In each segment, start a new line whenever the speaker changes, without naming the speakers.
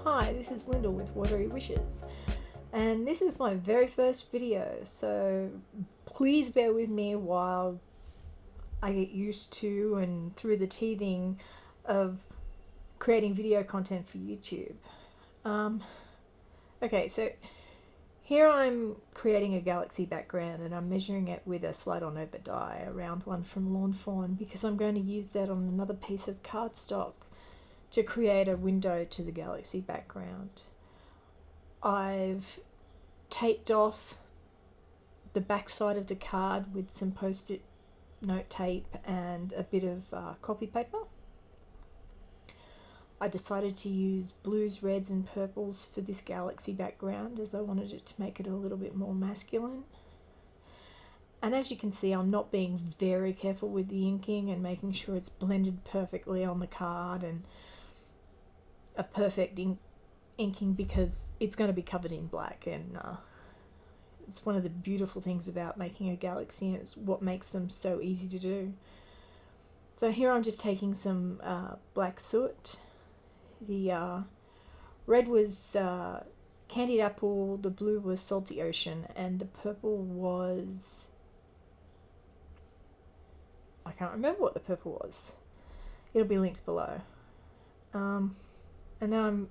Hi, this is Lyndall with Watery Wishes, and this is my very first video, so please bear with me while I get used to and through the teething of creating video content for YouTube. Okay, so here I'm creating a galaxy background and I'm measuring it with a slide-on-over die, a round one from Fawn, because I'm going to use that on another piece of cardstock to create a window to the galaxy background. I've taped off the back side of the card with some post-it note tape and a bit of copy paper. I decided to use blues, reds and purples for this galaxy background as I wanted it to make it a little bit more masculine. And as you can see, I'm not being very careful with the inking and making sure it's blended perfectly on the card and a perfect inking, because it's going to be covered in black, and it's one of the beautiful things about making a galaxy, and it's what makes them so easy to do. So here I'm just taking some black soot. The red was candied apple, the blue was salty ocean, and the purple was, I can't remember what the purple was. It'll be linked below. And then I'm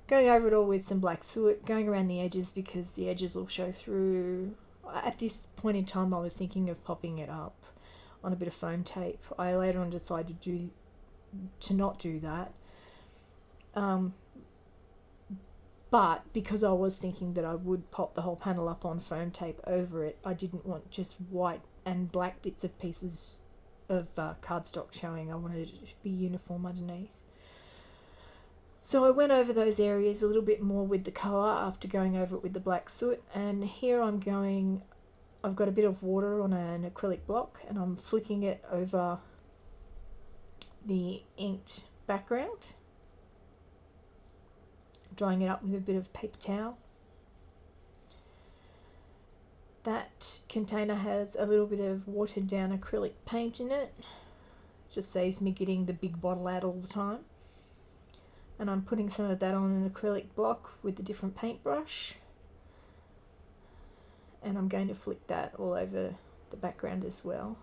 going over it all with some black soot, going around the edges because the edges will show through. At this point in time I was thinking of popping it up on a bit of foam tape. I later on decided to not do that. But because I was thinking that I would pop the whole panel up on foam tape over it, I didn't want just white and black bits of pieces of cardstock showing. I wanted it to be uniform underneath. So I went over those areas a little bit more with the colour after going over it with the black soot, and here I've got a bit of water on an acrylic block and I'm flicking it over the inked background, drying it up with a bit of paper towel. That container has a little bit of watered down acrylic paint in it. Just saves me getting the big bottle out all the time. And I'm putting some of that on an acrylic block with a different paintbrush. And I'm going to flick that all over the background as well.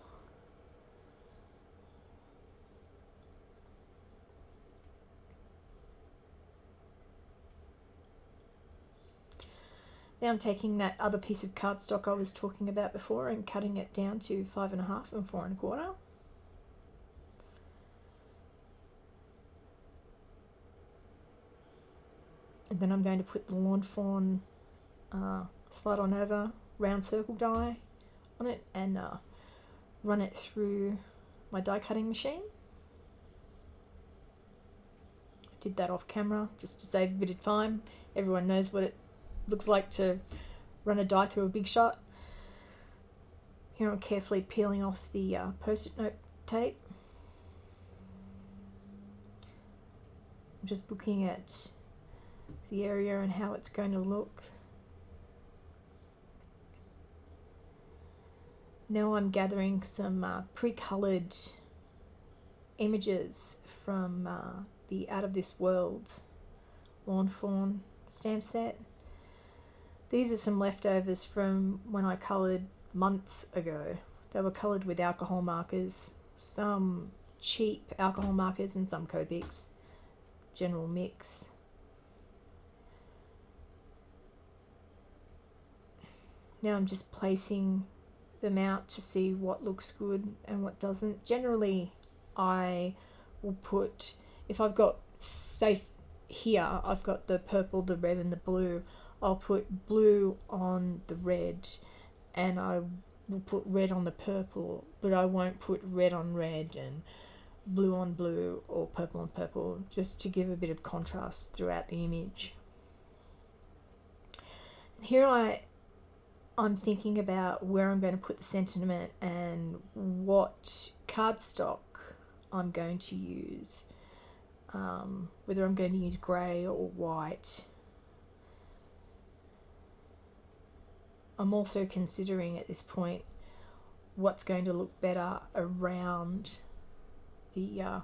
Now I'm taking that other piece of cardstock I was talking about before and cutting it down to 5.5 and 4 1/4. And then I'm going to put the Lawn Fawn slide on over round circle die on it and run it through my die cutting machine. I did that off camera just to save a bit of time. Everyone knows what it looks like to run a die through a big shot. Here I'm carefully peeling off the post-it note tape. I'm just looking at the area and how it's going to look. Now I'm gathering some pre-coloured images from the Out of This World Lawn Fawn stamp set. These are some leftovers from when I coloured months ago. They were coloured with alcohol markers, some cheap alcohol markers and some Copics, general mix. Now I'm just placing them out to see what looks good and what doesn't. Generally, I will put, if I've got, say here, I've got the purple, the red and the blue, I'll put blue on the red and I will put red on the purple, but I won't put red on red and blue on blue or purple on purple, just to give a bit of contrast throughout the image. Here I'm thinking about where I'm going to put the sentiment and what cardstock I'm going to use, whether I'm going to use grey or white. I'm also considering at this point what's going to look better around the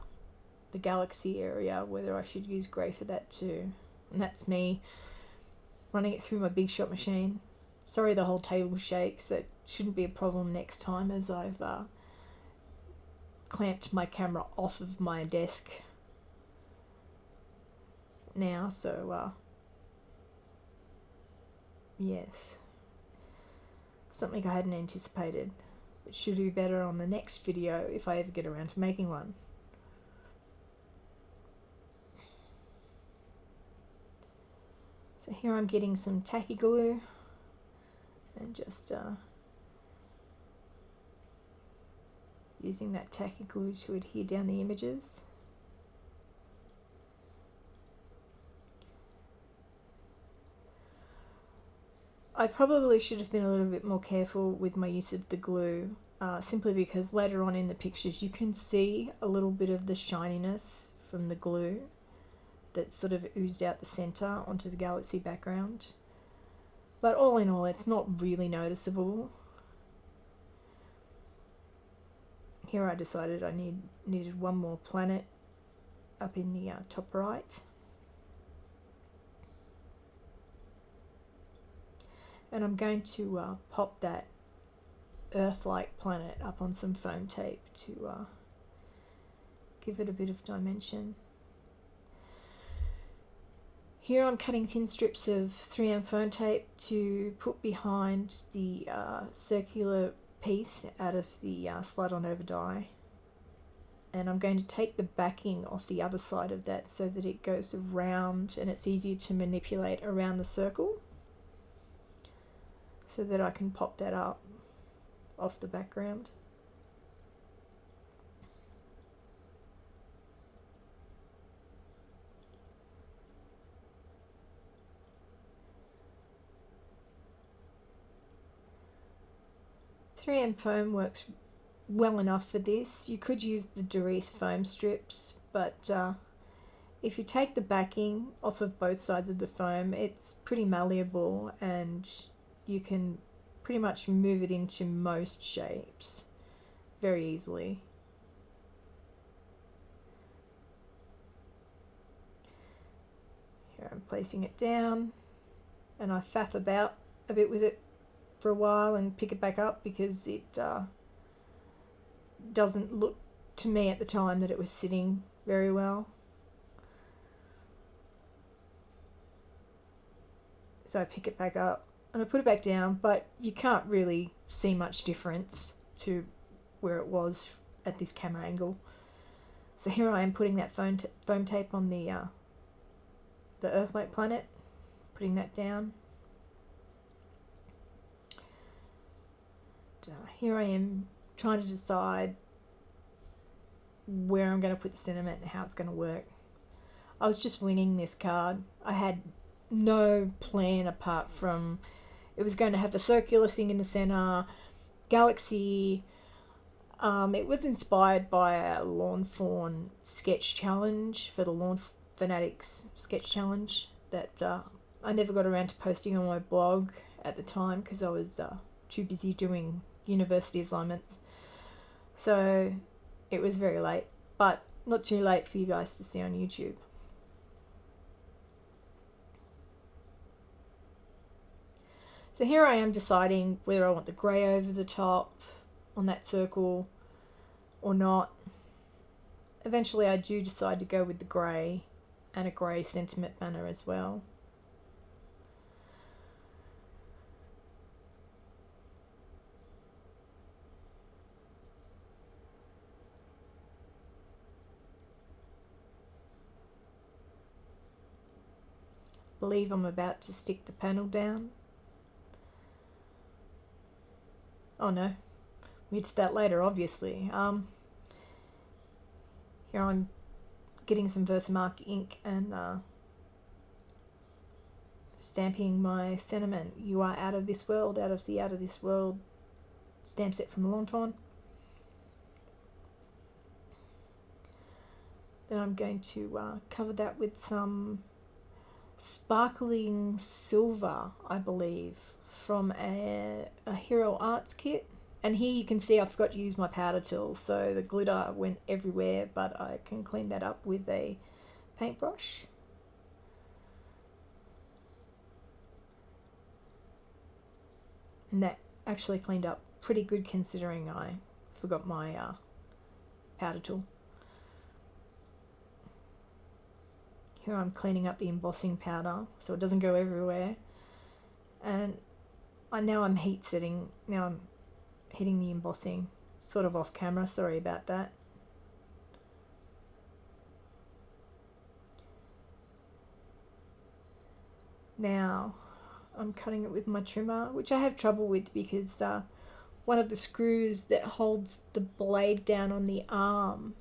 galaxy area, whether I should use grey for that too. And that's me running it through my Big Shot machine. Sorry the whole table shakes. That shouldn't be a problem next time, as I've clamped my camera off of my desk now, so yes, something I hadn't anticipated, but should be better on the next video if I ever get around to making one. So here I'm getting some tacky glue and just using that tacky glue to adhere down the images. I probably should have been a little bit more careful with my use of the glue, simply because later on in the pictures you can see a little bit of the shininess from the glue that sort of oozed out the center onto the galaxy background. But all in all, it's not really noticeable. Here I decided I needed one more planet up in the top right. And I'm going to pop that Earth-like planet up on some foam tape to give it a bit of dimension. Here I'm cutting thin strips of 3M foam tape to put behind the circular piece out of the slide-on over die. And I'm going to take the backing off the other side of that so that it goes around and it's easier to manipulate around the circle, so that I can pop that up off the background. .3M foam works well enough for this. You could use the Doris foam strips, but if you take the backing off of both sides of the foam, it's pretty malleable and you can pretty much move it into most shapes very easily. Here I'm placing it down, and I faff about a bit with it for a while and pick it back up because it doesn't look to me at the time that it was sitting very well. So I pick it back up and I put it back down, but you can't really see much difference to where it was at this camera angle. So here I am putting that foam tape on the Earth-like planet, putting that down. Here I am trying to decide where I'm going to put the sentiment and how it's going to work. I was just winging this card. I had no plan apart from it was going to have a circular thing in the center, galaxy. It was inspired by a Lawn Fawn sketch challenge for the Lawn Fanatics sketch challenge that I never got around to posting on my blog at the time because I was too busy doing university assignments. So it was very late, but not too late for you guys to see on YouTube. So here I am deciding whether I want the grey over the top on that circle or not. Eventually I do decide to go with the grey and a grey sentiment banner as well. I believe I'm about to stick the panel down. Oh no, we'll get to that later, obviously. Here I'm getting some Versamark ink and stamping my sentiment. You are out of this world, out of the out of this world stamp set from Lawn Fawn. Then I'm going to cover that with some sparkling silver, I believe, from a Hero Arts kit. And here you can see I forgot to use my powder tool, so the glitter went everywhere, but I can clean that up with a paintbrush. And that actually cleaned up pretty good considering I forgot my powder tool. Here I'm cleaning up the embossing powder so it doesn't go everywhere. And now I'm hitting the embossing, sort of off camera, sorry about that. Now I'm cutting it with my trimmer, which I have trouble with because one of the screws that holds the blade down on the arm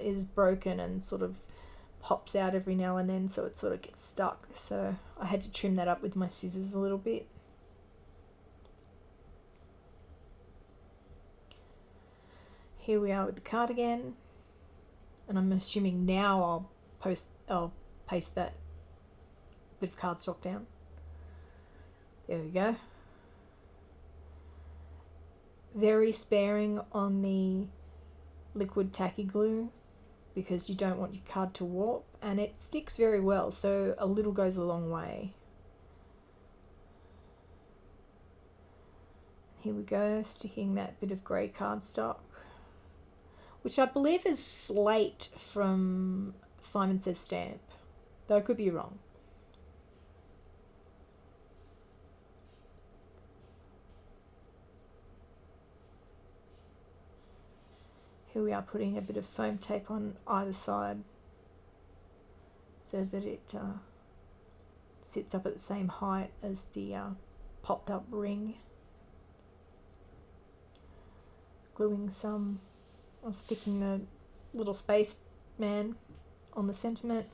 is broken and sort of pops out every now and then, so it sort of gets stuck. So I had to trim that up with my scissors a little bit. Here we are with the cardigan, and I'm assuming now I'll paste that bit of cardstock down. There we go. Very sparing on the liquid tacky glue because you don't want your card to warp, and it sticks very well, so a little goes a long way. Here we go, sticking that bit of grey cardstock, which I believe is slate from Simon Says Stamp, though I could be wrong. Here we are putting a bit of foam tape on either side so that it sits up at the same height as the popped up ring. Gluing some, or sticking the little space man on the sentiment.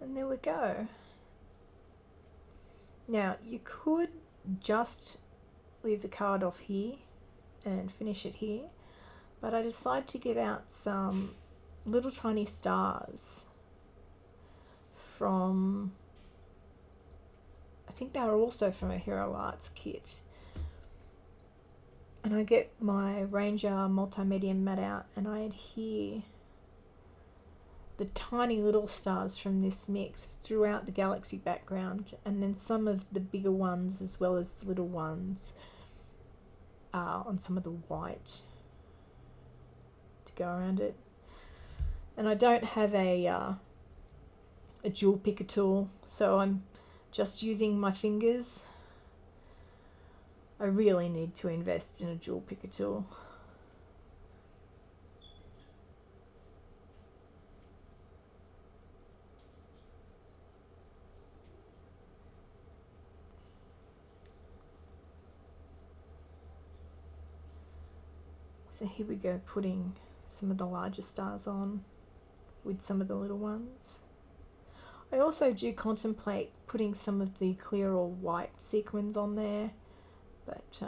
And there we go. Now you could just leave the card off here and finish it here, but I decided to get out some little tiny stars from, I think they were also from a Hero Arts kit. And I get my Ranger multimedia mat out and I adhere the tiny little stars from this mix throughout the galaxy background, and then some of the bigger ones as well as the little ones on some of the white to go around it. And I don't have a jewel picker tool, so I'm just using my fingers. I really need to invest in a jewel picker tool. So here we go, putting some of the larger stars on with some of the little ones. I also do contemplate putting some of the clear or white sequins on there, but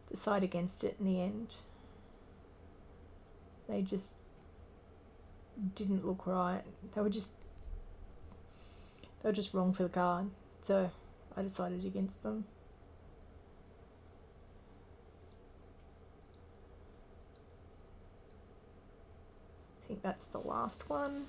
decide against it in the end. They just didn't look right. They were just wrong for the card, so I decided against them. I think that's the last one.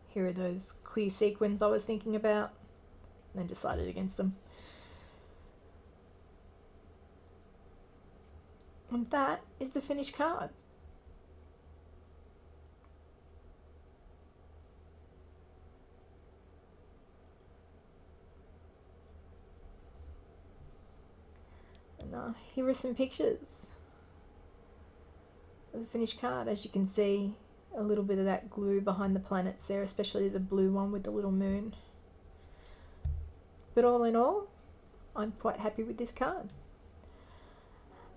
Here are those clear sequins I was thinking about, and then decided against them. And that is the finished card. And here are some pictures of the finished card. As you can see, a little bit of that glue behind the planets there, especially the blue one with the little moon. But all in all, I'm quite happy with this card.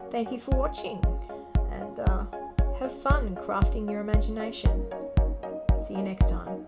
Thank you for watching, and and have fun crafting your imagination. See you next time.